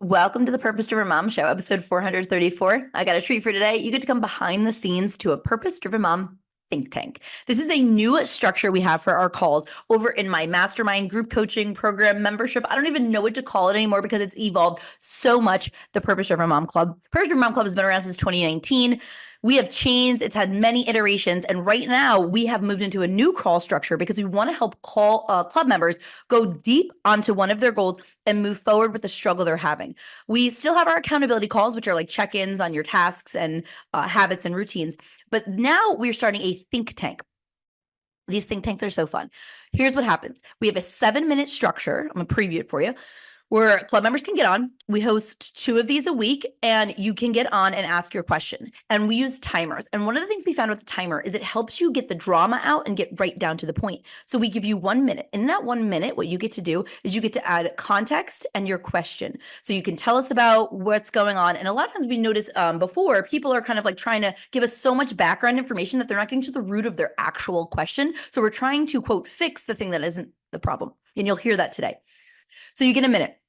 Welcome to the Purpose Driven Mom Show, episode 434. I got a treat for today. You get to come behind the scenes to a Purpose Driven Mom think tank. This is a new structure we have for our calls over in my mastermind group coaching program membership. I don't even know what to call it anymore because it's evolved so much. The Purpose Driven Mom Club. Purpose Driven Mom Club has been around since 2019. We have changed. It's had many iterations. And right now we have moved into a new call structure because we want to help club members go deep onto one of their goals and move forward with the struggle they're having. We still have our accountability calls, which are like check-ins on your tasks and habits and routines. But now we're starting a think tank. These think tanks are so fun. Here's what happens. We have a 7-minute structure. I'm going to preview it for you, where club members can get on. We host 2 of these a week, and you can get on and ask your question. And we use timers. And one of the things we found with the timer is it helps you get the drama out and get right down to the point. So we give you 1 minute. In that 1 minute, what you get to do is you get to add context and your question. So you can tell us about what's going on. And a lot of times we notice before, people are kind of like trying to give us so much background information that they're not getting to the root of their actual question. So we're trying to, quote, fix the thing that isn't the problem. And you'll hear that today. So you get a minute.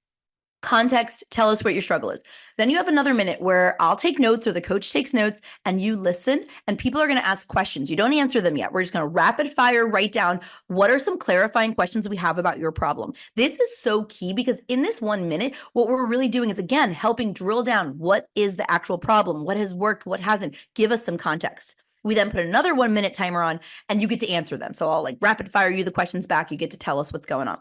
Context, tell us what your struggle is. Then you have another minute where I'll take notes or the coach takes notes and you listen, and people are going to ask questions. You don't answer them yet. We're just going to rapid fire write down what are some clarifying questions we have about your problem. This is so key because in this 1 minute, what we're really doing is, again, helping drill down what is the actual problem, what has worked, what hasn't. Give us some context. We then put another 1 minute timer on and you get to answer them. So I'll like rapid fire you the questions back. You get to tell us what's going on.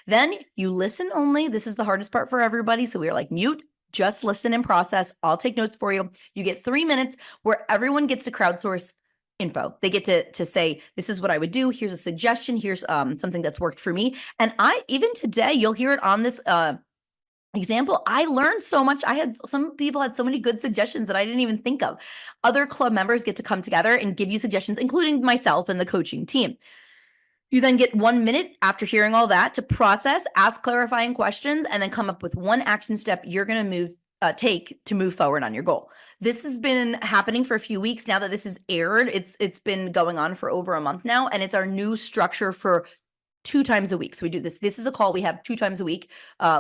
Then you listen only. This is the hardest part for everybody. So we're like, mute, just listen and process. I'll take notes for you. You get 3 minutes where everyone gets to crowdsource info. They get to say, this is what I would do. Here's a suggestion. Here's something that's worked for me. And even today, you'll hear it on this example. I learned so much. Some people had so many good suggestions that I didn't even think of. Other club members get to come together and give you suggestions, including myself and the coaching team. You then get 1 minute after hearing all that to process, ask clarifying questions, and then come up with one action step you're going to take to move forward on your goal. This has been happening for a few weeks now that this is aired. It's been going on for over a month now, and it's our new structure for 2 times a week. So we do this. This is a call we have 2 times a week.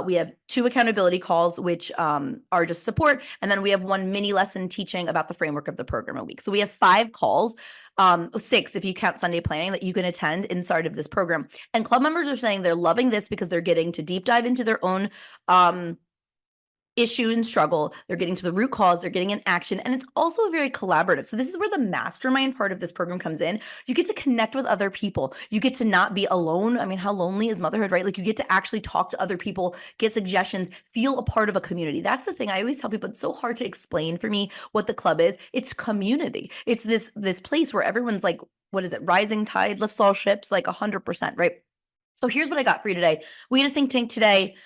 We have 2 accountability calls, which are just support. And then we have 1 mini lesson teaching about the framework of the program a week. So we have 5 calls, 6 if you count Sunday planning, that you can attend inside of this program. And club members are saying they're loving this because they're getting to deep dive into their own issue and struggle. They're getting to the root cause. They're getting an action. And it's also very collaborative. So this is where the mastermind part of this program comes in. You get to connect with other people. You get to not be alone. I mean, how lonely is motherhood, right? Like you get to actually talk to other people, get suggestions, feel a part of a community. That's the thing I always tell people. It's so hard to explain for me what the club is. It's community. It's this place where everyone's like, what is it? Rising tide lifts all ships, like 100%, right? So here's what I got for you today. We had a think tank today.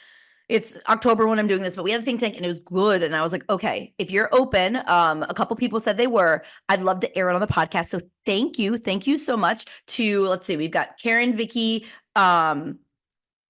It's October when I'm doing this, but we had a think tank and it was good. And I was like, okay, if you're open, a couple people said they were, I'd love to air it on the podcast. So thank you. Thank you so much to, let's see, we've got Karen, Vicky,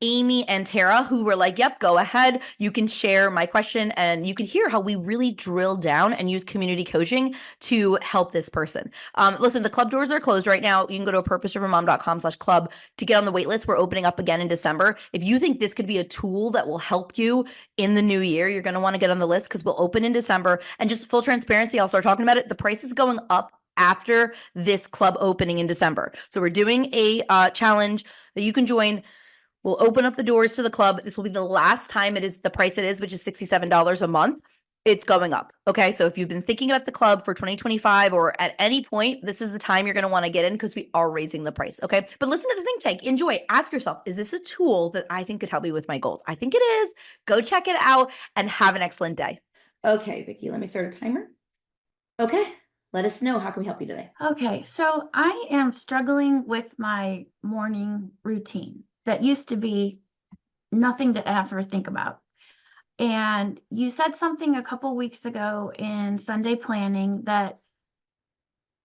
Amy and Tara, who were like, yep, go ahead. You can share my question and you can hear how we really drill down and use community coaching to help this person. Listen, the club doors are closed right now. You can go to purposedrivenmom.com/club to get on the wait list. We're opening up again in December. If you think this could be a tool that will help you in the new year, you're going to want to get on the list because we'll open in December. And just full transparency, I'll start talking about it. The price is going up after this club opening in December. So we're doing a challenge that you can join. We'll open up the doors to the club. This will be the last time it is the price it is, which is $67 a month. It's going up. Okay. So if you've been thinking about the club for 2025 or at any point, this is the time you're going to want to get in because we are raising the price. Okay. But listen to the think tank. Enjoy. Ask yourself, is this a tool that I think could help me with my goals? I think it is. Go check it out and have an excellent day. Okay, Vicky, let me start a timer. Okay. Let us know. How can we help you today? Okay, so I am struggling with my morning routine that used to be nothing to ever think about. And you said something a couple weeks ago in Sunday planning that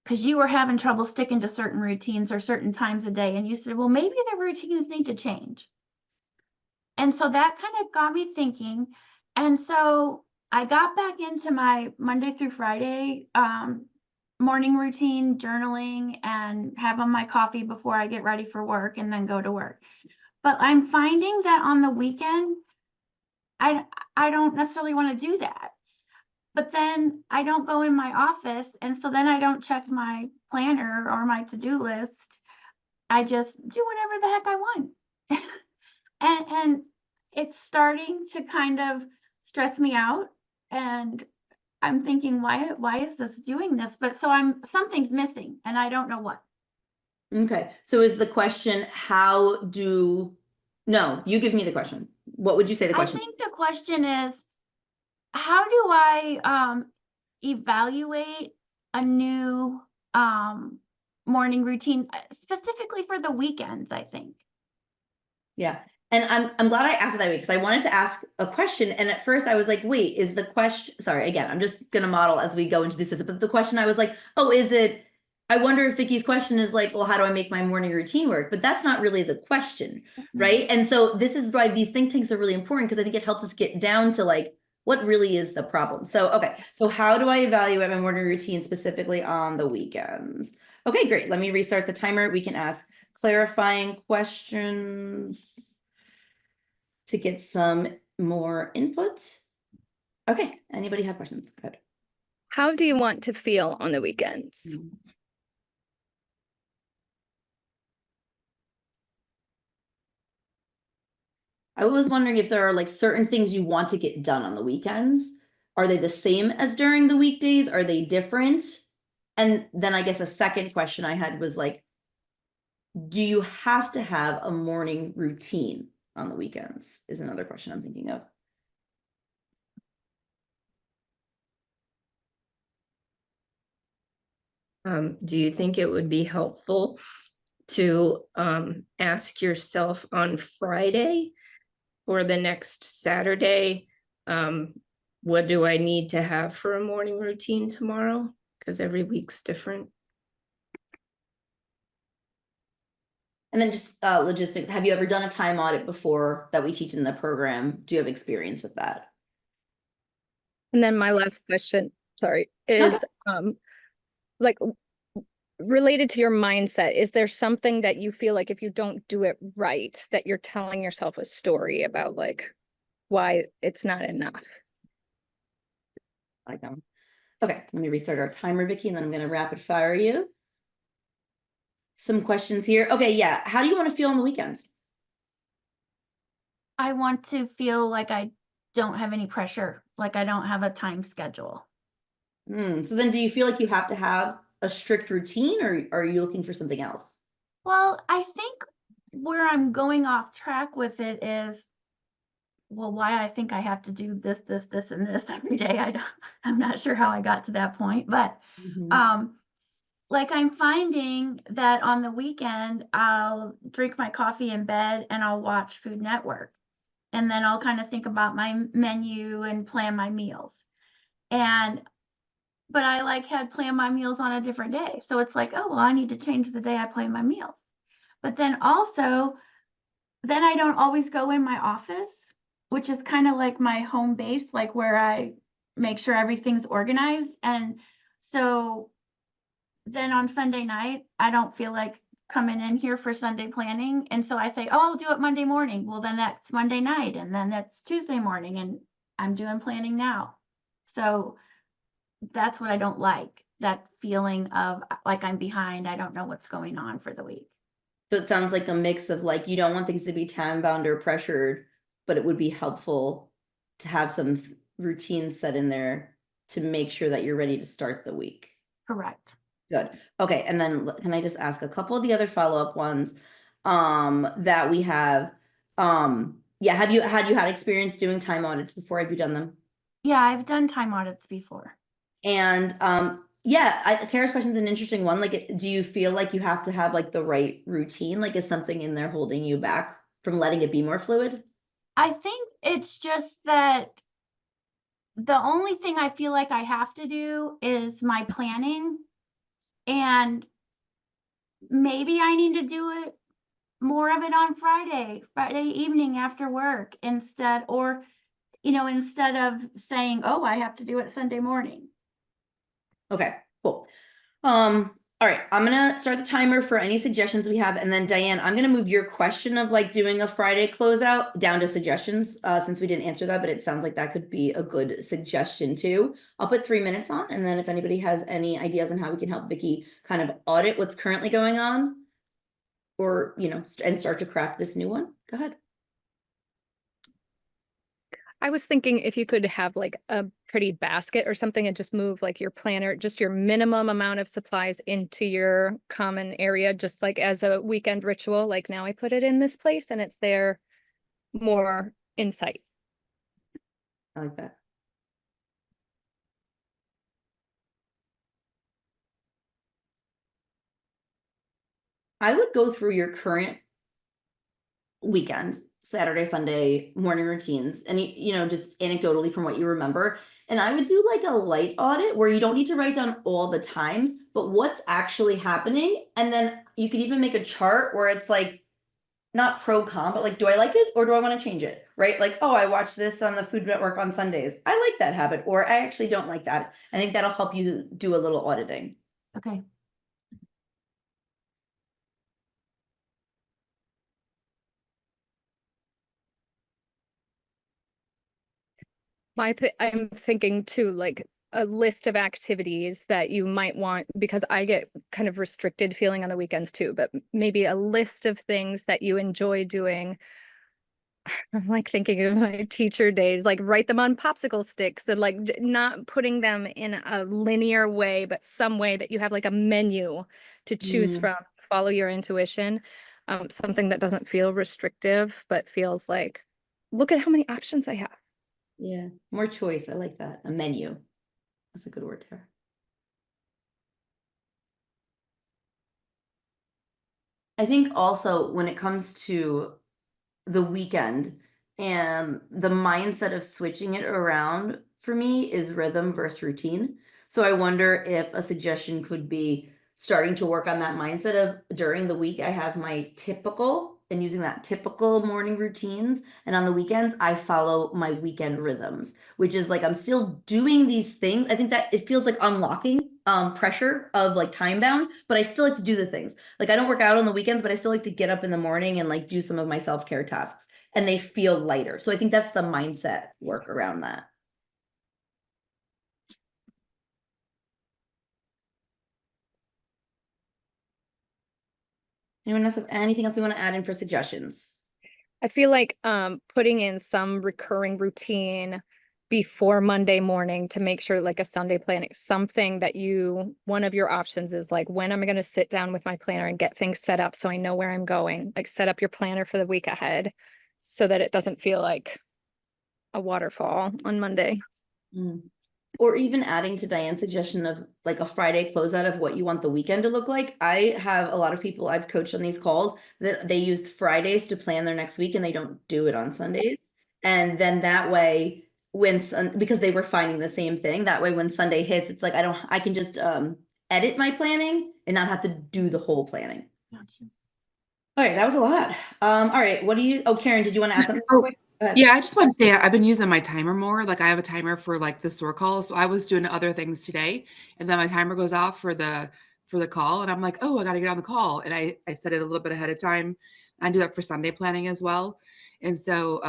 because you were having trouble sticking to certain routines or certain times a day, and you said, well, maybe the routines need to change. And so that kind of got me thinking. And so I got back into my Monday through Friday morning routine, journaling, and having my coffee before I get ready for work and then go to work. But I'm finding that on the weekend, I don't necessarily want to do that. But then I don't go in my office, and so then I don't check my planner or my to-do list. I just do whatever the heck I want. And it's starting to kind of stress me out, and I'm thinking, why is this doing this? But so something's missing and I don't know what. Okay. So is the question, no, you give me the question. What would you say the I question? think the question is, how do I evaluate a new morning routine, specifically for the weekends, I think. Yeah. And I'm glad I asked it that way, because I wanted to ask a question. And at first I was like, wait, is the question, sorry, again, I'm just going to model as we go into the system. But the question I was like, oh, I wonder if Vicky's question is like, well, how do I make my morning routine work? But that's not really the question, right? And so this is why these think tanks are really important, because I think it helps us get down to like, what really is the problem? So, okay. So how do I evaluate my morning routine specifically on the weekends? Okay, great. Let me restart the timer. We can ask clarifying questions to get some more input. Okay, anybody have questions? Good. How do you want to feel on the weekends? I was wondering if there are like certain things you want to get done on the weekends. Are they the same as during the weekdays? Are they different? And then I guess a second question I had was like, do you have to have a morning routine on the weekends? Is another question I'm thinking of. Do you think it would be helpful to ask yourself on Friday or the next Saturday, what do I need to have for a morning routine tomorrow? Because every week's different. And then just logistics. Have you ever done a time audit before that we teach in the program? Do you have experience with that? And then my last question, sorry, is like related to your mindset. Is there something that you feel like if you don't do it right, that you're telling yourself a story about like why it's not enough? Okay, let me restart our timer, Vicky, and then I'm going to rapid fire you. Some questions here. Okay, yeah. How do you want to feel on the weekends? I want to feel like I don't have any pressure, like I don't have a time schedule. So then do you feel like you have to have a strict routine, or are you looking for something else? Well, I think where I'm going off track with it is, well, why I think I have to do this, and this every day. I'm not sure how I got to that point, but like I'm finding that on the weekend, I'll drink my coffee in bed and I'll watch Food Network. And then I'll kind of think about my menu and plan my meals. But I like had planned my meals on a different day. So it's like, oh, well, I need to change the day I plan my meals. But then also, then I don't always go in my office, which is kind of like my home base, like where I make sure everything's organized. And so then on Sunday night, I don't feel like coming in here for Sunday planning. And so I say, oh, I'll do it Monday morning. Well, then that's Monday night. And then that's Tuesday morning. And I'm doing planning now. So that's what I don't like, that feeling of like I'm behind. I don't know what's going on for the week. So it sounds like a mix of like, you don't want things to be time bound or pressured, but it would be helpful to have some routines set in there to make sure that you're ready to start the week. Correct. Good. Okay. And then can I just ask a couple of the other follow-up ones that we have? Yeah, have you had experience doing time audits before? Have you done them? Yeah, I've done time audits before. And yeah, Tara's question is an interesting one. Like, do you feel like you have to have like the right routine? Like, is something in there holding you back from letting it be more fluid? I think it's just that the only thing I feel like I have to do is my planning, and maybe I need to do it more of it on Friday evening after work instead, or instead of saying, oh, I have to do it Sunday morning. Okay, cool. All right, I'm gonna start the timer for any suggestions we have, and then Diane, I'm gonna move your question of like doing a Friday closeout down to suggestions, since we didn't answer that, but it sounds like that could be a good suggestion too. I'll put 3 minutes on, and then if anybody has any ideas on how we can help Vicky kind of audit what's currently going on, or, you know, and start to craft this new one, go ahead. I was thinking if you could have like a pretty basket or something and just move like your planner, just your minimum amount of supplies into your common area, just like as a weekend ritual. Like now I put it in this place and it's there more in sight. I like that. I would go through your current weekend, Saturday, Sunday morning routines, and you know, just anecdotally from what you remember. And I would do like a light audit where you don't need to write down all the times, but what's actually happening. And then you could even make a chart where it's like not pro con, but like, do I like it or do I want to change it? Right? Like, oh, I watch this on the Food Network on Sundays. I like that habit, or I actually don't like that. I think that'll help you do a little auditing. Okay. I'm thinking too, like a list of activities that you might want, because I get kind of restricted feeling on the weekends too, but maybe a list of things that you enjoy doing. I'm like thinking of my teacher days, like write them on popsicle sticks and like not putting them in a linear way, but some way that you have like a menu to choose from, follow your intuition. Something that doesn't feel restrictive, but feels like, look at how many options I have. Yeah, more choice. I like that. A menu. That's a good word, Tara. I think also when it comes to the weekend and the mindset of switching it around for me is rhythm versus routine. So I wonder if a suggestion could be starting to work on that mindset of during the week, I have my typical and using that typical morning routines. And on the weekends, I follow my weekend rhythms, which is like I'm still doing these things. I think that it feels like unlocking pressure of like time bound, but I still like to do the things. Like I don't work out on the weekends, but I still like to get up in the morning and like do some of my self-care tasks, and they feel lighter. So I think that's the mindset work around that. Anyone else have anything else we want to add in for suggestions? I feel like putting in some recurring routine before Monday morning to make sure like a Sunday planning, something that one of your options is like, when am I going to sit down with my planner and get things set up so I know where I'm going? Like set up your planner for the week ahead so that it doesn't feel like a waterfall on Monday. Or even adding to Diane's suggestion of like a Friday closeout of what you want the weekend to look like. I have a lot of people I've coached on these calls that they use Fridays to plan their next week and they don't do it on Sundays. And then that way, because they were finding the same thing, that way when Sunday hits, it's like I can just edit my planning and not have to do the whole planning. Gotcha. All right, that was a lot. All right, Karen, did you want to add something real quick? Go ahead. Yeah, I just want to say I've been using my timer more. Like I have a timer for like the store call. So I was doing other things today, and then my timer goes off for the call, and I'm like, oh, I got to get on the call, and I set it a little bit ahead of time. I do that for Sunday planning as well, and so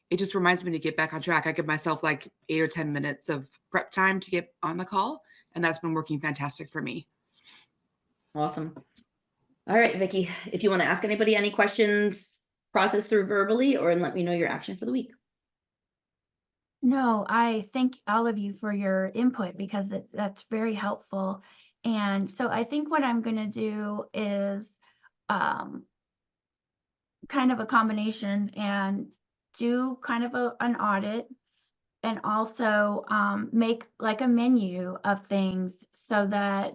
it just reminds me to get back on track. I give myself like 8 or 10 minutes of prep time to get on the call, and that's been working fantastic for me. Awesome. All right, Vicky, if you want to ask anybody any questions, process through verbally or and let me know your action for the week. No, I thank all of you for your input because that's very helpful. And so I think what I'm going to do is kind of a combination and do kind of an audit and also make like a menu of things so that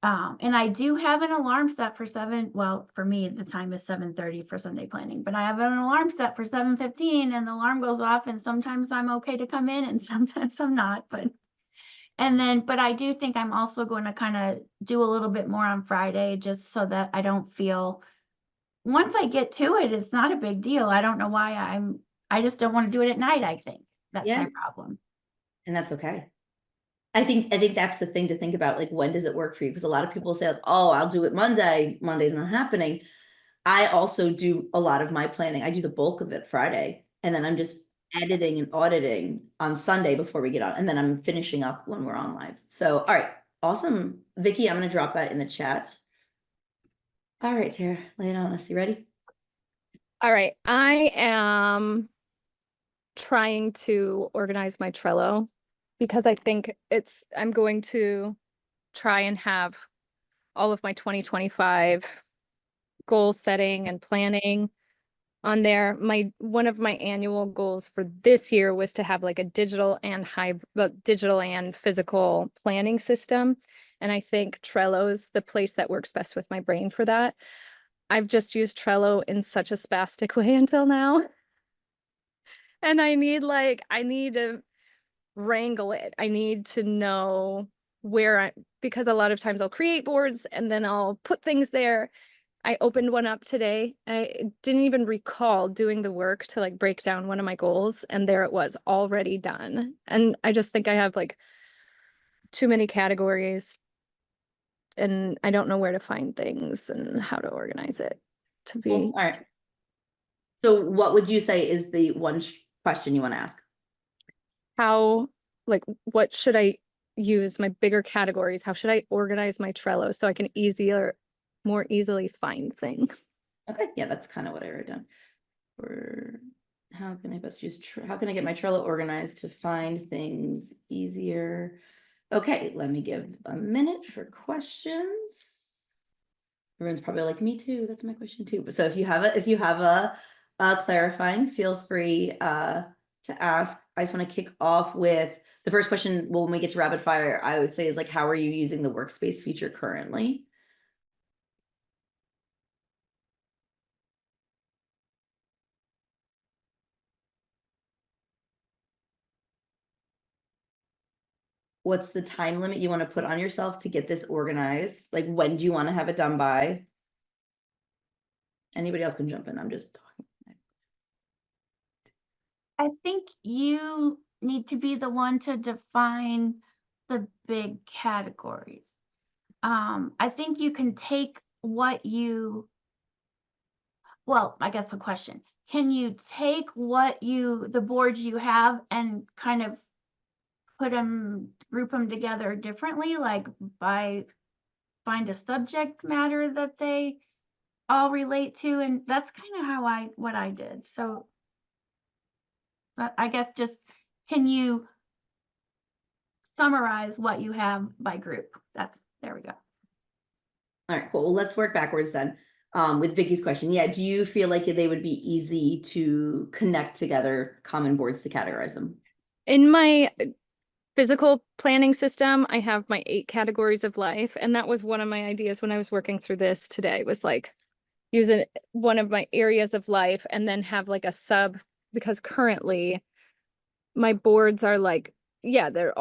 and I do have an alarm set for for me the time is 7:30 for Sunday planning, but I have an alarm set for 7:15 and the alarm goes off and sometimes I'm okay to come in and sometimes I'm not, but I do think I'm also going to kind of do a little bit more on Friday just so that I don't feel, once I get to it, it's not a big deal. I don't know why I just don't want to do it at night, I think. That's my problem. And that's okay. I think that's the thing to think about. Like, when does it work for you? Because a lot of people say, oh, I'll do it Monday. Monday's not happening. I also do a lot of my planning. I do the bulk of it Friday, and then I'm just editing and auditing on Sunday before we get on, and then I'm finishing up when we're on live. So, all right, awesome. Vicky, I'm going to drop that in the chat. All right, Tara, lay it on us. You ready? All right. I am trying to organize my Trello because I think I'm going to try and have all of my 2025 goal setting and planning on there. One of my annual goals for this year was to have like a digital and physical planning system. And I think Trello's the place that works best with my brain for that. I've just used Trello in such a spastic way until now. And I need to wrangle it. I need to know because a lot of times I'll create boards and then I'll put things there. I opened one up today. I didn't even recall doing the work to like break down one of my goals, and there it was already done. And I just think I have like too many categories and I don't know where to find things and how to organize it to be. Cool. All right. So what would you say is the one question you want to ask? What should I use my bigger categories? How should I organize my Trello so I can more easily find things? Okay, yeah, that's kind of what I wrote down. How can I best use, how can I get my Trello organized to find things easier? Okay, let me give a minute for questions. Everyone's probably like, me too, that's my question too. But so if you have a clarifying, feel free to ask. I just want to kick off with the first question. Well, when we get to rapid fire, I would say is like, how are you using the workspace feature currently? What's the time limit you want to put on yourself to get this organized? Like, when do you want to have it done by? Anybody else can jump in. I'm just talking. I think you need to be the one to define the big categories. I think you can take I guess the question, can you take the boards you have and kind of group them together differently, like find a subject matter that they all relate to? And that's kind of what I did. So I guess just, can you summarize what you have by group? There we go. All right, cool. Well, let's work backwards then. With Vicky's question. Yeah, do you feel like they would be easy to connect together common boards to categorize them? In my physical planning system, I have my 8 categories of life. And that was one of my ideas when I was working through this today, was like using one of my areas of life and then have like a sub, because currently my boards are like, yeah, they're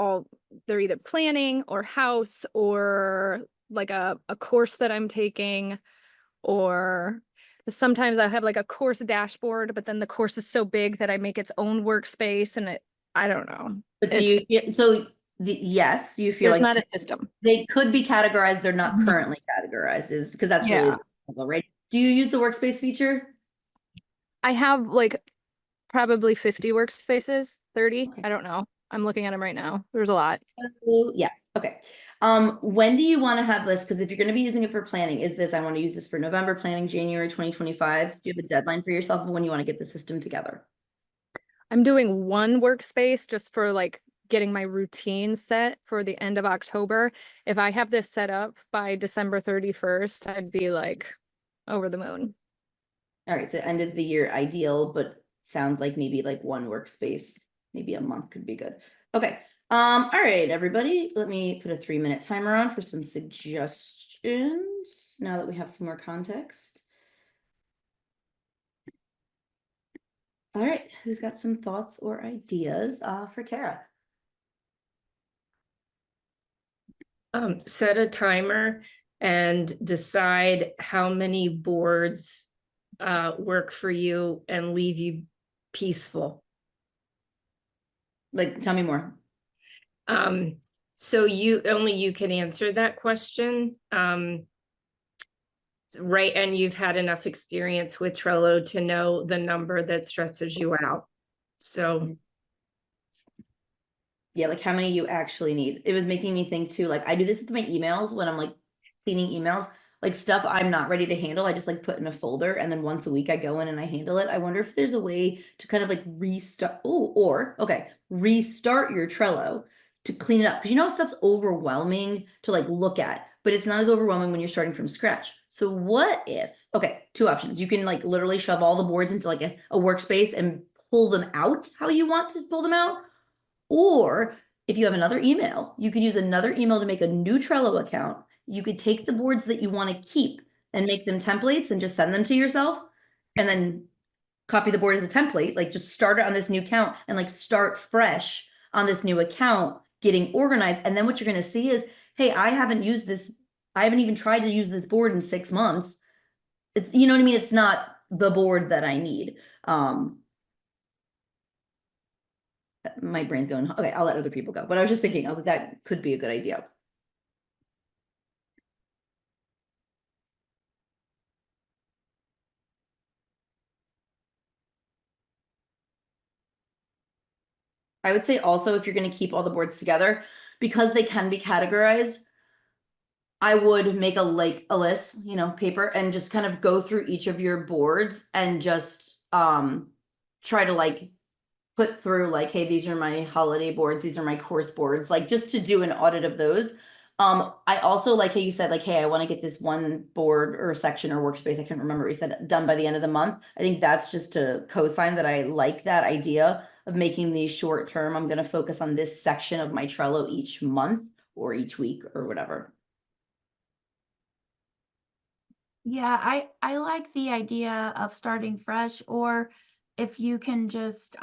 either planning or house or like a course that I'm taking, or sometimes I have like a course dashboard, but then the course is so big that I make its own workspace, and I don't know. But do you feel so? Yes, you feel There's like not a system. they could be categorized. They're not Mhm. currently categorized, is because that's Yeah. really right. Do you use the workspace feature? I have like probably 50 workspaces, 30. Okay. I don't know. I'm looking at them right now. There's a lot. So, yes. Okay. When do you want to have this? Because if you're going to be using it for planning, I want to use this for November planning, January 2025. Do you have a deadline for yourself of when you want to get the system together? I'm doing one workspace just for like getting my routine set for the end of October. If I have this set up by December 31st, I'd be like over the moon. All right. So end of the year ideal, but sounds like maybe like one workspace, maybe a month could be good. Okay. All right, everybody, let me put a 3-minute timer on for some suggestions now that we have some more context. All right, who's got some thoughts or ideas for Tara? Set a timer and decide how many boards work for you and leave you peaceful. Like, tell me more. So only you can answer that question. Right, and you've had enough experience with Trello to know the number that stresses you out. So Yeah, like how many you actually need. It was making me think too, like I do this with my emails when I'm like cleaning emails, like stuff I'm not ready to handle. I just like put in a folder and then once a week I go in and I handle it. I wonder if there's a way to kind of like restart, restart your Trello to clean it up. Cause you know, stuff's overwhelming to like look at, but it's not as overwhelming when you're starting from scratch. So what if, okay, two options. You can like literally shove all the boards into like a workspace and pull them out how you want to pull them out. Or if you have another email, you could use another email to make a new Trello account. You could take the boards that you want to keep and make them templates and just send them to yourself and then copy the board as a template, like just start it on this new account and like start fresh on this new account, getting organized. And then what you're going to see is, hey, I haven't used this. I haven't even tried to use this board in 6 months. It's, you know what I mean? It's not the board that I need. My brain's going, okay, I'll let other people go. But I was just thinking, I was like, that could be a good idea. I would say also, if you're going to keep all the boards together, because they can be categorized, I would make a list, you know, paper, and just kind of go through each of your boards and just try to like put through like, hey, these are my holiday boards, these are my course boards, like just to do an audit of those. I also like how you said like, hey, I want to get this one board or section or workspace, I can't remember what you said, done by the end of the month. I think that's just to co-sign that I like that idea of making these short term. I'm going to focus on this section of my Trello each month or each week or whatever. Yeah, I like the idea of starting fresh, or if you can just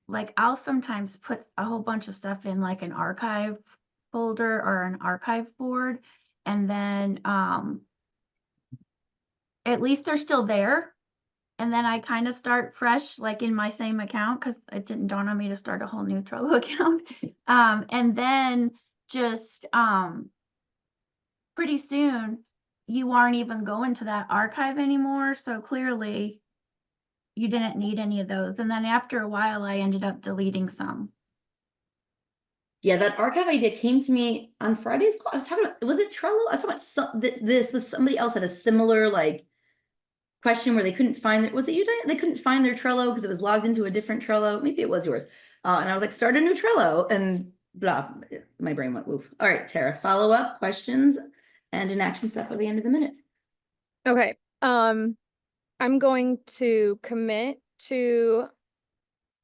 like I'll sometimes put a whole bunch of stuff in like an archive folder or an archive board, and then at least they're still there. And then I kind of start fresh, like in my same account, because it didn't dawn on me to start a whole new Trello account. And then just pretty soon you aren't even going to that archive anymore. So clearly you didn't need any of those. And then after a while, I ended up deleting some. Yeah, that archive idea came to me on Friday's call. I was talking about, was it Trello? I was talking about this with somebody else had a similar like question where they couldn't find it. Was it you, Diane? They couldn't find their Trello because it was logged into a different Trello. Maybe it was yours. And I was like, start a new Trello and blah. My brain went woof. All right, Tara, follow up questions and an action step at the end of the minute. Okay. I'm going to commit to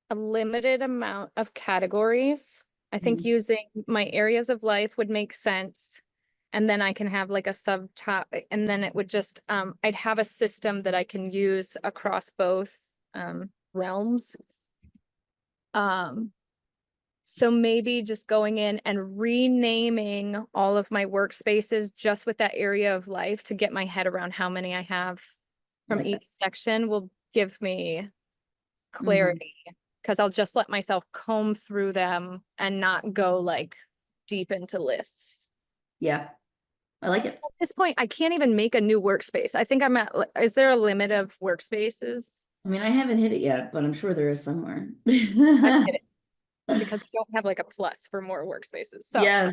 a limited amount of categories. I think using my areas of life would make sense. And then I can have like a subtopic, and then it would just, I'd have a system that I can use across both realms. So maybe just going in and renaming all of my workspaces just with that area of life to get my head around how many I have from Like each section will give me Mm-hmm. clarity, because I'll just let myself comb through them and not go like deep into lists. Yeah, I like it. At this point, I can't even make a new workspace. I think I'm at, is there a limit of workspaces? I mean, I haven't hit it yet, but I'm sure there is somewhere. I've hit it because I don't have like a plus for more workspaces. So Yeah,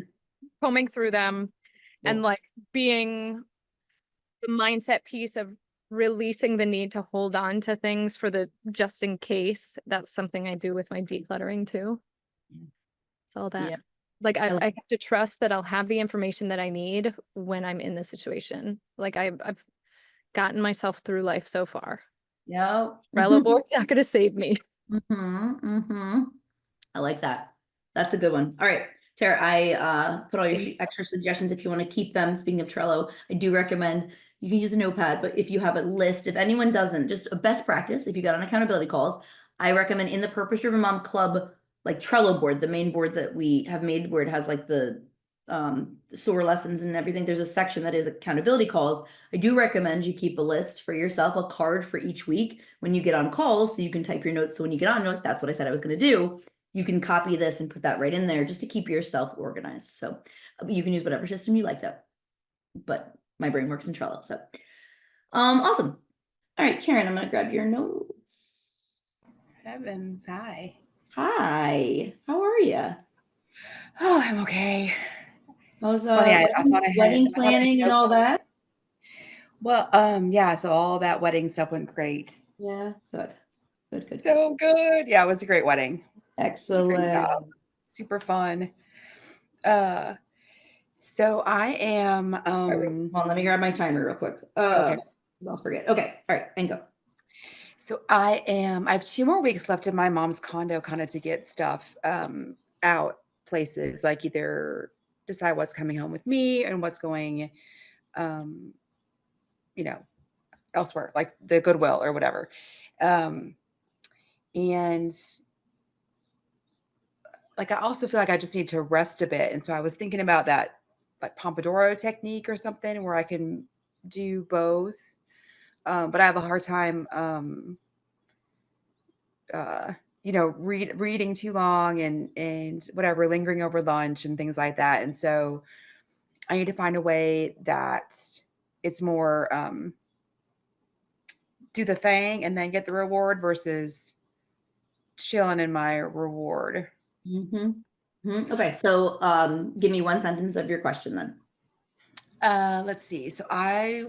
combing through them and cool. like being the mindset piece of releasing the need to hold on to things for the just in case. That's something I do with my decluttering too. It's all that. Yeah. Like I like- have to trust that I'll have the information that I need when I'm in the situation. Like I've gotten myself through life so far. Yeah. Trello board's not gonna save me. I like that. That's a good one. All right, Tara, I put all your extra suggestions if you want to keep them. Speaking of Trello, I do recommend you can use a notepad, but if you have a list, if anyone doesn't, just a best practice, if you got on accountability calls, I recommend in the Purpose Driven Mom Club, like Trello board, the main board that we have made where it has like the SOAR lessons and everything, there's a section that is accountability calls. I do recommend you keep a list for yourself, a card for each week when you get on calls, so you can type your notes. So when you get on, you're like, that's what I said I was going to do. you can copy this and put that right in there just to keep yourself organized. So you can use whatever system you like though, but my brain works in Trello. So awesome. All right, Karen, I'm going to grab your notes. Heavens, hi. Hi, how are you? Oh, I'm okay. How's Funny, I thought I had wedding planning and all that? Well, yeah, so all that wedding stuff went great. Yeah, good. So good. Yeah, it was a great wedding. Excellent. Super fun. So I am All right, hold on, let me grab my timer real quick. okay. I'll forget. Okay, all right, and go. So I have 2 more weeks left in my mom's condo kind of to get stuff out places, like either decide what's coming home with me and what's going you know, elsewhere, like the Goodwill or whatever. And like I also feel like I just need to rest a bit. And so I was thinking about that like Pomodoro technique or something where I can do both. But I have a hard time reading too long and whatever, lingering over lunch and things like that. And so I need to find a way that it's more do the thing and then get the reward versus chilling in my reward. Okay, so give me one sentence of your question then. Let's see. So I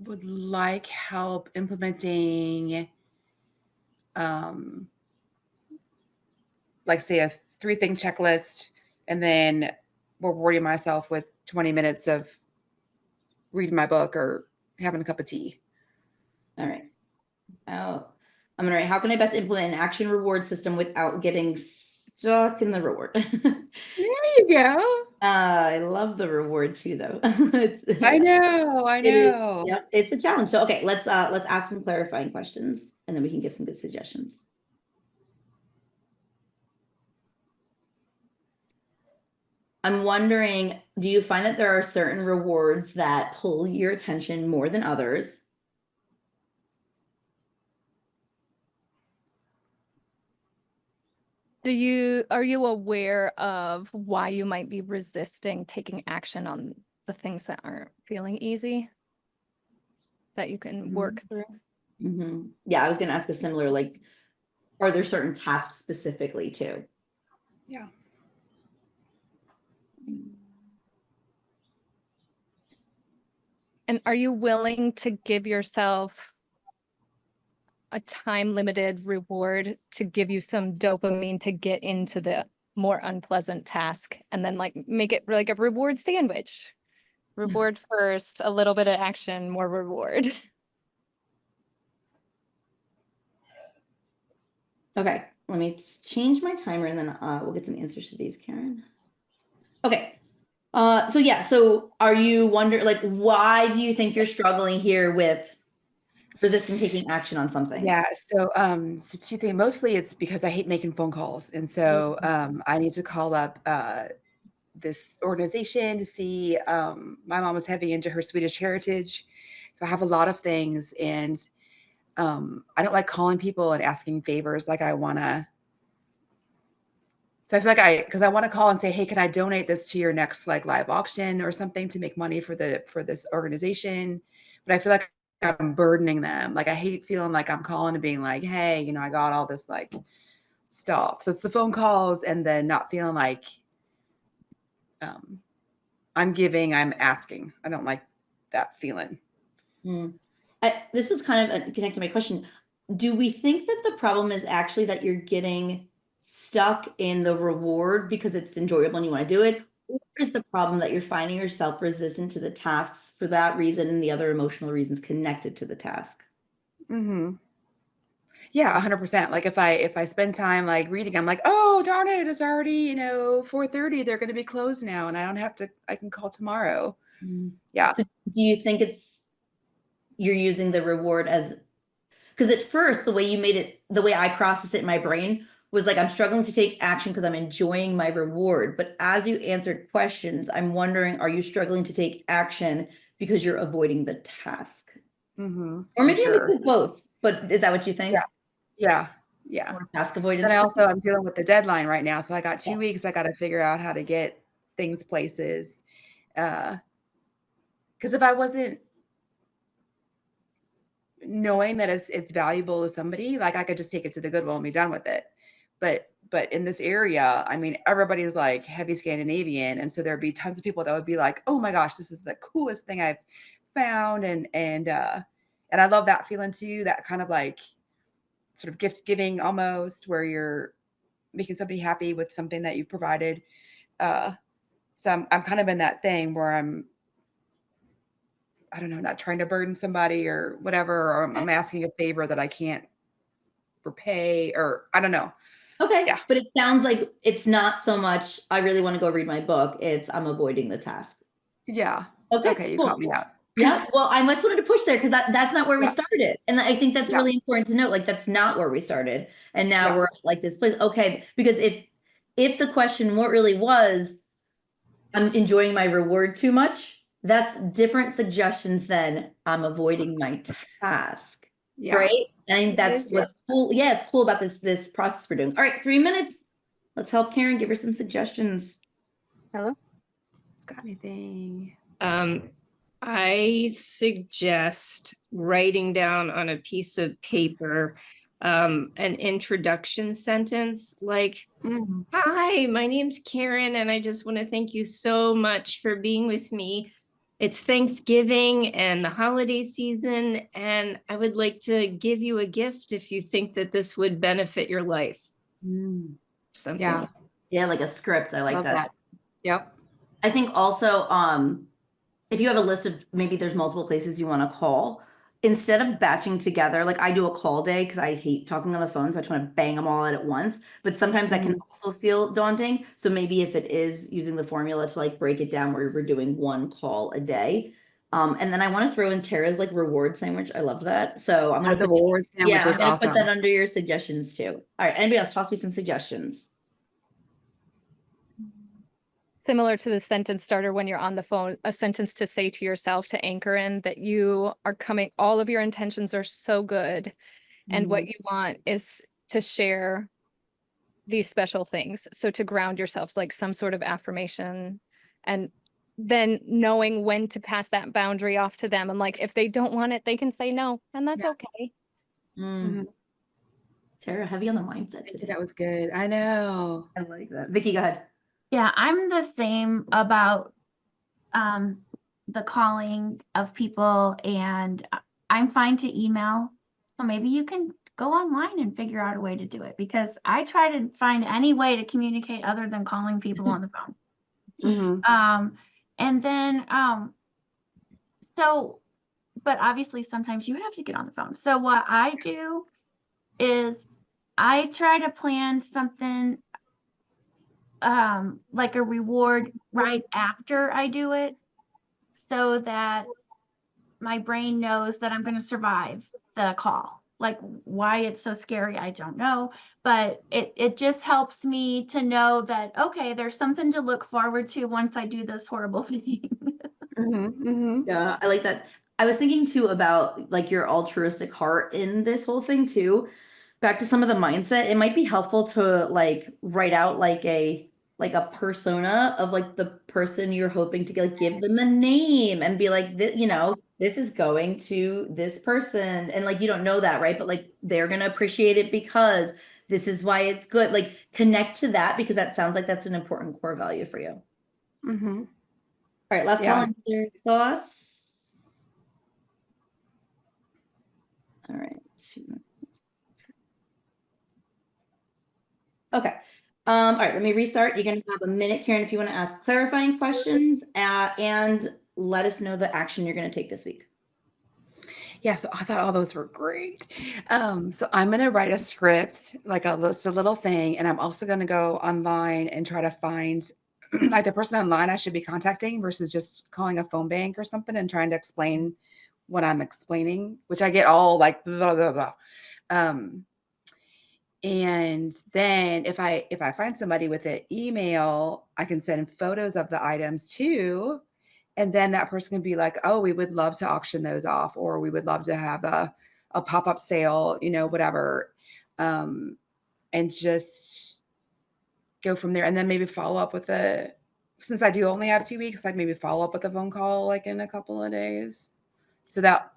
would like help implementing like say a 3-thing checklist and then rewarding myself with 20 minutes of reading my book or having a cup of tea. All right. I'm gonna write, how can I best implement an action reward system without getting stuck in the reward? There you go. I love the reward too, though. I know. It is, yep, it's a challenge. So okay, let's ask some clarifying questions and then we can give some good suggestions. I'm wondering, do you find that there are certain rewards that pull your attention more than others? Are you aware of why you might be resisting taking action on the things that aren't feeling easy that you can work through? Yeah, I was gonna ask a similar, like, are there certain tasks specifically too? Yeah. And are you willing to give yourself a time limited reward to give you some dopamine to get into the more unpleasant task and then like make it like a reward sandwich? Reward first, a little bit of action, more reward. Okay, let me change my timer and then we'll get some answers to these, Karen. Okay. So yeah, so are you like, why do you think you're struggling here with resisting taking action on something? Yeah. So, so 2 things. Mostly it's because I hate making phone calls. And so, I need to call up, this organization to see, my mom was heavy into her Swedish heritage. So I have a lot of things and, I don't like calling people and asking favors like I want to. So I feel like because I want to call and say, hey, can I donate this to your next like live auction or something to make money for this organization? But I feel like I'm burdening them. Like I hate feeling like I'm calling and being like, hey, I got all this like stuff. So it's the phone calls and then not feeling like I'm giving, I'm asking. I don't like that feeling. This was kind of connected to my question. Do we think that the problem is actually that you're getting stuck in the reward because it's enjoyable and you want to do it? Or is the problem that you're finding yourself resistant to the tasks for that reason and the other emotional reasons connected to the task? Yeah, 100%. Like if I spend time like reading, I'm like, oh darn it, it's already 4:30. They're going to be closed now, and I don't have to. I can call tomorrow. Yeah. So do you think you're using the reward as, because at first the way you made it, the way I process it in my brain was like, I'm struggling to take action because I'm enjoying my reward. But as you answered questions, I'm wondering, are you struggling to take action because you're avoiding the task? Or maybe sure. both, but is that what you think? Yeah. Yeah. More task avoidance. And I also I'm dealing with the deadline right now. So I got 2 Yeah. weeks. I got to figure out how to get things places. Because if I wasn't knowing that it's valuable to somebody, like I could just take it to the Goodwill and be done with it. But in this area, I mean, everybody's like heavy Scandinavian, and so there'd be tons of people that would be like, "Oh my gosh, this is the coolest thing I've found," and I love that feeling too. That kind of like sort of gift giving almost, where you're making somebody happy with something that you provided. Uh, so I'm kind of in that thing where I don't know, not trying to burden somebody or whatever, or I'm asking a favor that I can't repay, or I don't know. Okay. Yeah. But it sounds like it's not so much, I really want to go read my book. It's I'm avoiding the task. Yeah. Okay, Okay, you cool. caught me out. Yeah. Well, I just wanted to push there because that's not where we Yeah. started. And I think that's Yeah. really important to note. Like that's not where we started. And now Yeah. we're at like this place. Okay. Because if the question what really was, I'm enjoying my reward too much, that's different suggestions than I'm avoiding my task. Yeah. Right. And It that's is, yeah. what's cool. Yeah, it's cool about this process we're doing. All right, 3 minutes. Let's help Karen give her some suggestions. Hello? Got anything? I suggest writing down on a piece of paper an introduction sentence like, Mm. "Hi, my name's Karen, and I just want to thank you so much for being with me. It's Thanksgiving and the holiday season, and I would like to give you a gift if you think that this would benefit your life." Mm. Something. Yeah. Yeah, like a script. I like Love that. that. Yep. I think also, if you have a list of maybe there's multiple places you want to call, instead of batching together, like I do a call day because I hate talking on the phone, so I just want to bang them all out at once. But sometimes that can also feel daunting. So maybe if it is using the formula to like break it down where we're doing one call a day. And then I want to throw in Tara's like reward sandwich. I love that. So I'm gonna The put reward sandwich I'm was gonna put awesome. that under your suggestions too. All right, anybody else toss me some suggestions? Similar to the sentence starter when you're on the phone, a sentence to say to yourself to anchor in that you are coming, all of your intentions are so good. And what you want is to share these special things. So to ground yourselves, like some sort of affirmation, and then knowing when to pass that boundary off to them. And like, if they don't want it, they can say no, and that's Yeah. okay. Mm. Tara, heavy on the mindset Thank you. today. That was good. I know. I like that. Vicky, go ahead. Yeah, I'm the same about the calling of people, and I'm fine to email. So maybe you can go online and figure out a way to do it, because I try to find any way to communicate other than calling people on the phone. Mhm. And then so, but obviously sometimes you have to get on the phone. So what I do is I try to plan something like a reward right after I do it, so that my brain knows that I'm going to survive the call. Like why it's so scary, I don't know, but it just helps me to know that, okay, there's something to look forward to once I do this horrible thing. Yeah, I like that. I was thinking too about like your altruistic heart in this whole thing too. Back to some of the mindset, it might be helpful to like write out like a persona of like the person you're hoping to like give them a name and be like this is going to this person, and like you don't know that, right? But like they're gonna appreciate it because this is why it's good. Like connect to that because that sounds like that's an important core value for you. Mhm. All right, last call. Any other thoughts? All right. Okay. All right, let me restart. You're gonna have a minute, Karen, if you want to ask clarifying questions, and let us know the action you're gonna take this week. Yeah, so I thought all those were great. So I'm gonna write a script, like a little thing, and I'm also gonna go online and try to find like the person online I should be contacting versus just calling a phone bank or something and trying to explain what I'm explaining, which I get all like blah blah blah. And then if I find somebody with an email, I can send photos of the items too. And then that person can be like, oh, we would love to auction those off, or we would love to have a pop-up sale, whatever. and just go from there. And then maybe follow up with since I do only have 2 weeks, like maybe follow up with a phone call like in a couple of days. So that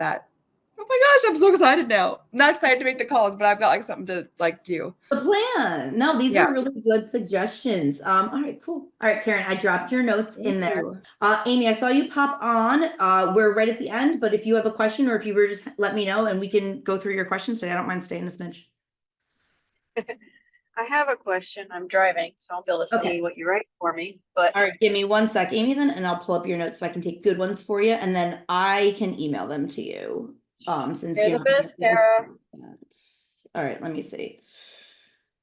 oh my gosh, I'm so excited now. I'm not excited to make the calls, but I've got like something to like do. The plan. No, these Yeah. were really good suggestions. All right, cool. All right, Karen, I dropped your notes in there. Ooh. Amy, I saw you pop on. We're right at the end, but if you have a question or if you were just let me know and we can go through your questions today. I don't mind staying a smidge. I have a question. I'm driving, so I'll be able to Okay. see what you write for me. But All right, give me 1 sec, Amy, then, and I'll pull up your notes so I can take good ones for you, and then I can email them to you. Since you're you the don't best, Cara. all right, let me see.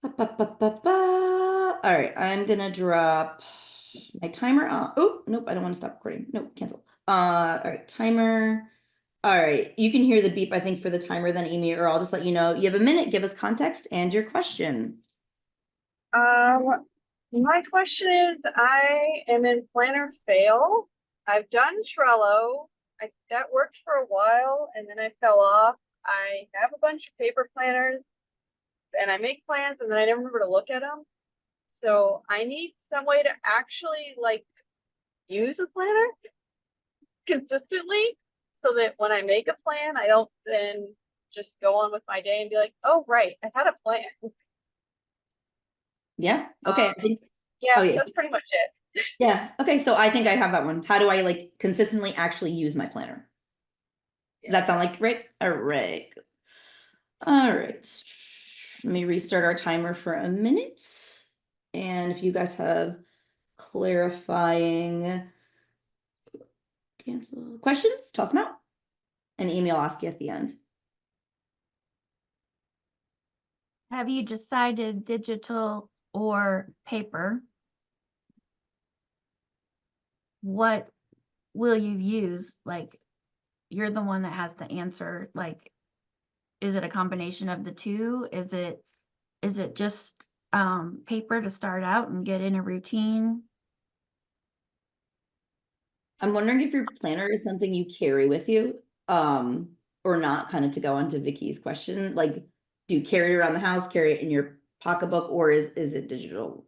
All right, I'm gonna drop my timer on. Oh, nope, I don't want to stop recording. Nope, cancel. All right, timer. All right, you can hear the beep, I think, for the timer then, Amy, or I'll just let you know. You have a minute, give us context and your question. My question is, I am in Planner Fail. I've done Trello. That worked for a while, and then I fell off. I have a bunch of paper planners, and I make plans, and then I never remember to look at them. So I need some way to actually like use a planner consistently, so that when I make a plan, I don't then just go on with my day and be like, oh, right, I had a plan. Yeah, okay, I think, Yeah, oh, yeah. that's pretty much it. Yeah, okay, so I think I have that one. How do I like consistently actually use my planner? Does that sound like right? All right. All right. Let me restart our timer for a minute. And if you guys have clarifying cancel questions, toss them out. And email ask you at the end. Have you decided digital or paper? What will you use? Like, you're the one that has to answer. Like, is it a combination of the two? Is it just paper to start out and get in a routine? I'm wondering if your planner is something you carry with you, or not, kind of to go on to Vicky's question. Like, do you carry it around the house, carry it in your pocketbook, or is it digital?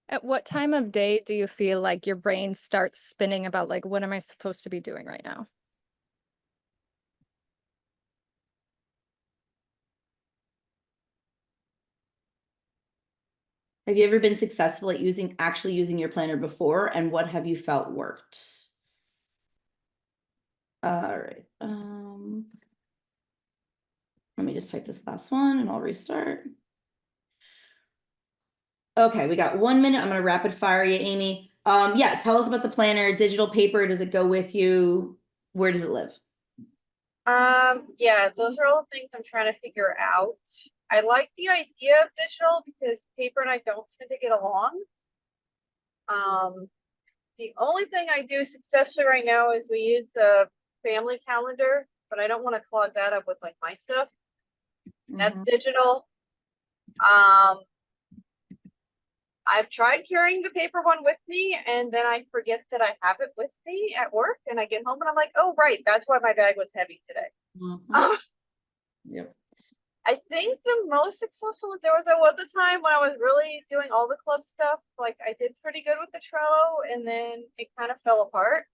At what time of day do you feel like your brain starts spinning about like, what am I supposed to be doing right now? Have you ever been successful at actually using your planner before, and what have you felt worked? All right. Let me just type this last one and I'll restart. Okay, we got 1 minute. I'm gonna rapid fire you, Amy. Yeah, tell us about the planner. Digital, paper, does it go with you? Where does it live? Yeah, those are all things I'm trying to figure out. I like the idea of digital because paper and I don't tend to get along. The only thing I do successfully right now is we use the family calendar, but I don't want to clog that up with like my stuff. That's digital. I've tried carrying the paper one with me, and then I forget that I have it with me at work, and I get home and I'm like, oh, right, that's why my bag was heavy today. Yep. I think the most successful there was a time when I was really doing all the club stuff. Like I did pretty good with the Trello, and then it kind of fell apart.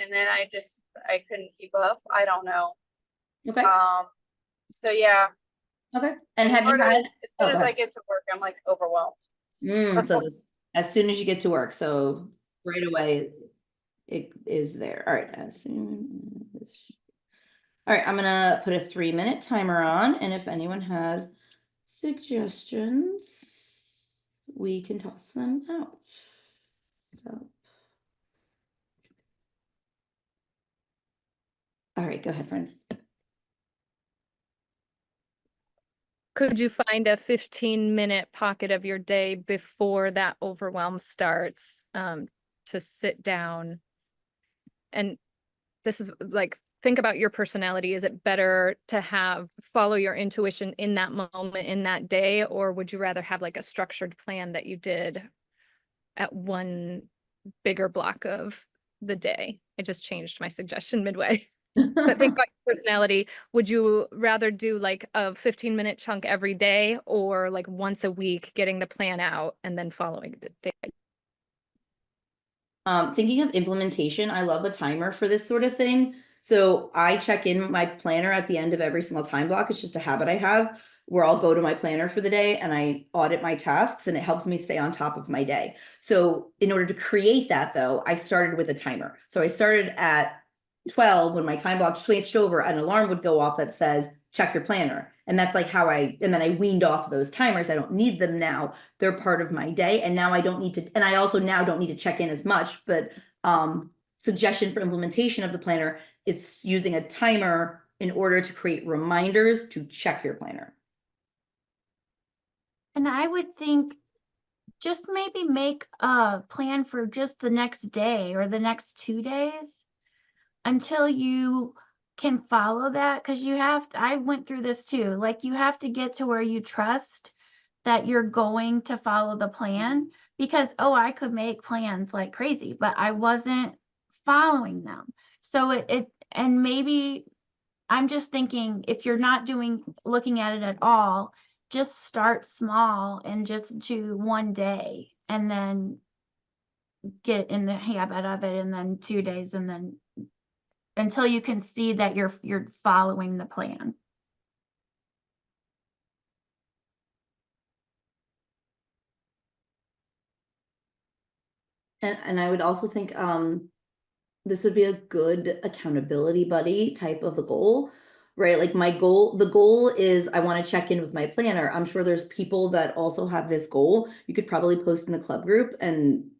And then I couldn't keep up. I don't know. Okay. So yeah. Okay. And have you Part of had? it, as soon as I get to work, I'm like overwhelmed. So as soon as you get to work, so right away it is there. All right. As soon as. All right, I'm gonna put a 3-minute timer on, and if anyone has suggestions, we can toss them out. So. All right, go ahead, friends. Could you find a 15-minute pocket of your day before that overwhelm starts, to sit down? And this is like, think about your personality. Is it better to follow your intuition in that moment, in that day, or would you rather have like a structured plan that you did at one bigger block of the day? I just changed my suggestion midway. But think about your personality. Would you rather do like a 15-minute chunk every day or like once a week getting the plan out and then following the day? Thinking of implementation, I love a timer for this sort of thing. So I check in my planner at the end of every single time block. It's just a habit I have where I'll go to my planner for the day and I audit my tasks and it helps me stay on top of my day. So in order to create that though, I started with a timer. So I started at 12 when my time block switched over, an alarm would go off that says, check your planner. And that's like how and then I weaned off those timers. I don't need them now. They're part of my day. And now I don't need to, and I also now don't need to check in as much, but suggestion for implementation of the planner is using a timer in order to create reminders to check your planner. And I would think just maybe make a plan for just the next day or the next 2 days until you can follow that. Cause you have to, I went through this too. Like you have to get to where you trust that you're going to follow the plan because, oh, I could make plans like crazy, but I wasn't following them. So and maybe I'm just thinking if you're not looking at it at all, just start small and just do one day and then get in the habit of it and then 2 days and then until you can see that you're following the plan. And I would also think this would be a good accountability buddy type of a goal, right? Like the goal is I want to check in with my planner. I'm sure there's people that also have this goal. You could probably post in the club group and,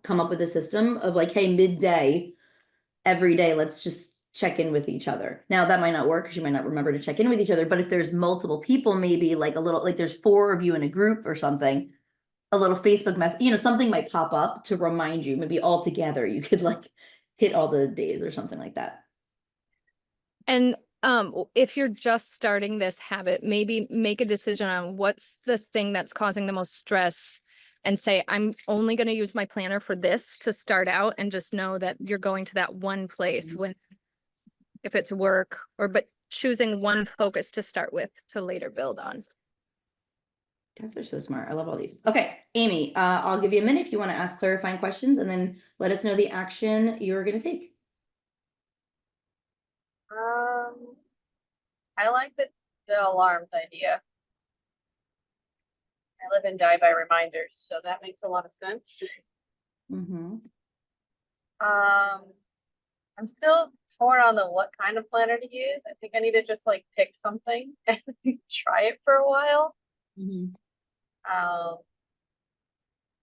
come up with a system of like, hey, midday, every day, let's just check in with each other. Now that might not work because you might not remember to check in with each other, but if there's multiple people, maybe like there's 4 of you in a group or something, a little Facebook message, something might pop up to remind you, maybe all together you could like hit all the days or something like that. And if you're just starting this habit, maybe make a decision on what's the thing that's causing the most stress and say, I'm only going to use my planner for this to start out and just know that you're going to that one place if it's work but choosing one focus to start with to later build on. Guys are so smart. I love all these. Okay, Amy, I'll give you a minute if you want to ask clarifying questions and then let us know the action you're going to take. I like the alarms idea. I live and die by reminders, so that makes a lot of sense. Mm-hmm. I'm still torn on what kind of planner to use. I think I need to just like pick something and try it for a while. Mm-hmm.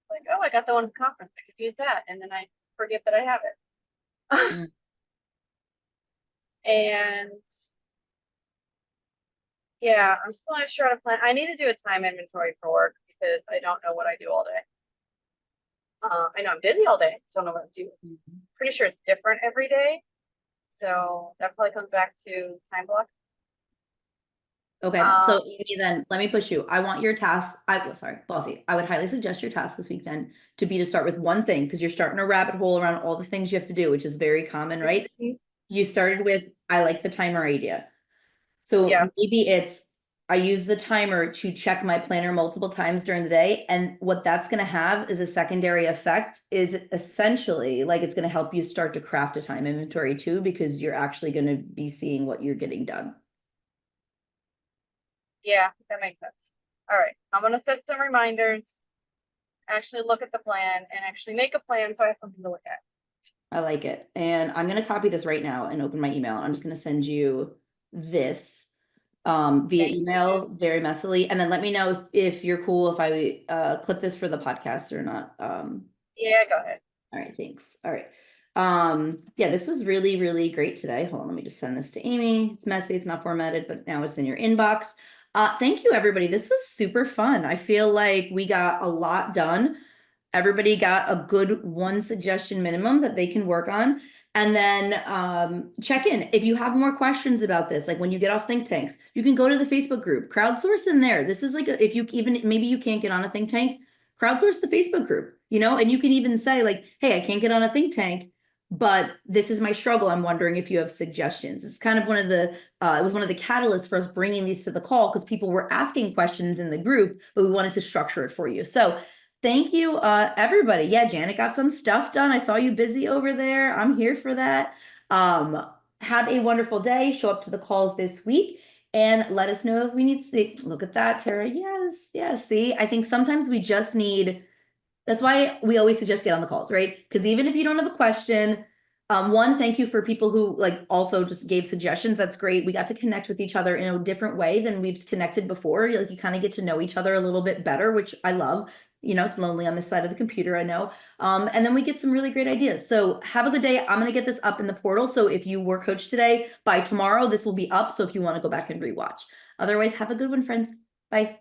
Like, oh, I got the one at the conference. I could use that, and then I forget that I have it. Mm. And yeah, I'm still not sure how to plan. I need to do a time inventory for work because I don't know what I do all day. I know I'm busy all day. Don't know what I'm doing. Mm-hmm. Pretty sure it's different every day. So that probably comes back to time block. Okay, so Amy, then let me push you. I want your task. Sorry, Bossy. I would highly suggest your task this week then to be to start with one thing because you're starting a rabbit hole around all the things you have to do, which is very common, right? You started with, I like the timer idea. So Yeah. maybe it's, I use the timer to check my planner multiple times during the day. And what that's going to have is a secondary effect is essentially like it's going to help you start to craft a time inventory too, because you're actually going to be seeing what you're getting done. Yeah, that makes sense. All right. I'm going to set some reminders, actually look at the plan and actually make a plan so I have something to look at. I like it. And I'm going to copy this right now and open my email. I'm just going to send you this via email very messily. And then let me know if you're cool if I clip this for the podcast or not. Yeah, go ahead. All right, thanks. All right. Yeah, this was really, really great today. Hold on, let me just send this to Amy. It's messy, it's not formatted, but now it's in your inbox. Thank you, everybody. This was super fun. I feel like we got a lot done. Everybody got a good one suggestion minimum that they can work on. And then check in. If you have more questions about this, like when you get off think tanks, you can go to the Facebook group, crowdsource in there. This is like, if you even, maybe you can't get on a think tank, crowdsource the Facebook group, and you can even say like, hey, I can't get on a think tank. but this is my struggle. I'm wondering if you have suggestions. It's kind of one of the, it was one of the catalysts for us bringing these to the call because people were asking questions in the group, but we wanted to structure it for you. So thank you, everybody. Yeah, Janet got some stuff done. I saw you busy over there. I'm here for that. Have a wonderful day. Show up to the calls this week and let us know if we need to. Look at that, Tara. Yes, yes. See, I think sometimes we just need, that's why we always suggest get on the calls, right? Because even if you don't have a question, one, thank you for people who like also just gave suggestions. That's great. We got to connect with each other in a different way than we've connected before. Like you kind of get to know each other a little bit better, which I love. You know, it's lonely on this side of the computer, I know. And then we get some really great ideas. So have a good day. I'm going to get this up in the portal. So if you were coached today, by tomorrow, this will be up. So if you want to go back and rewatch. Otherwise, have a good one, friends. Bye.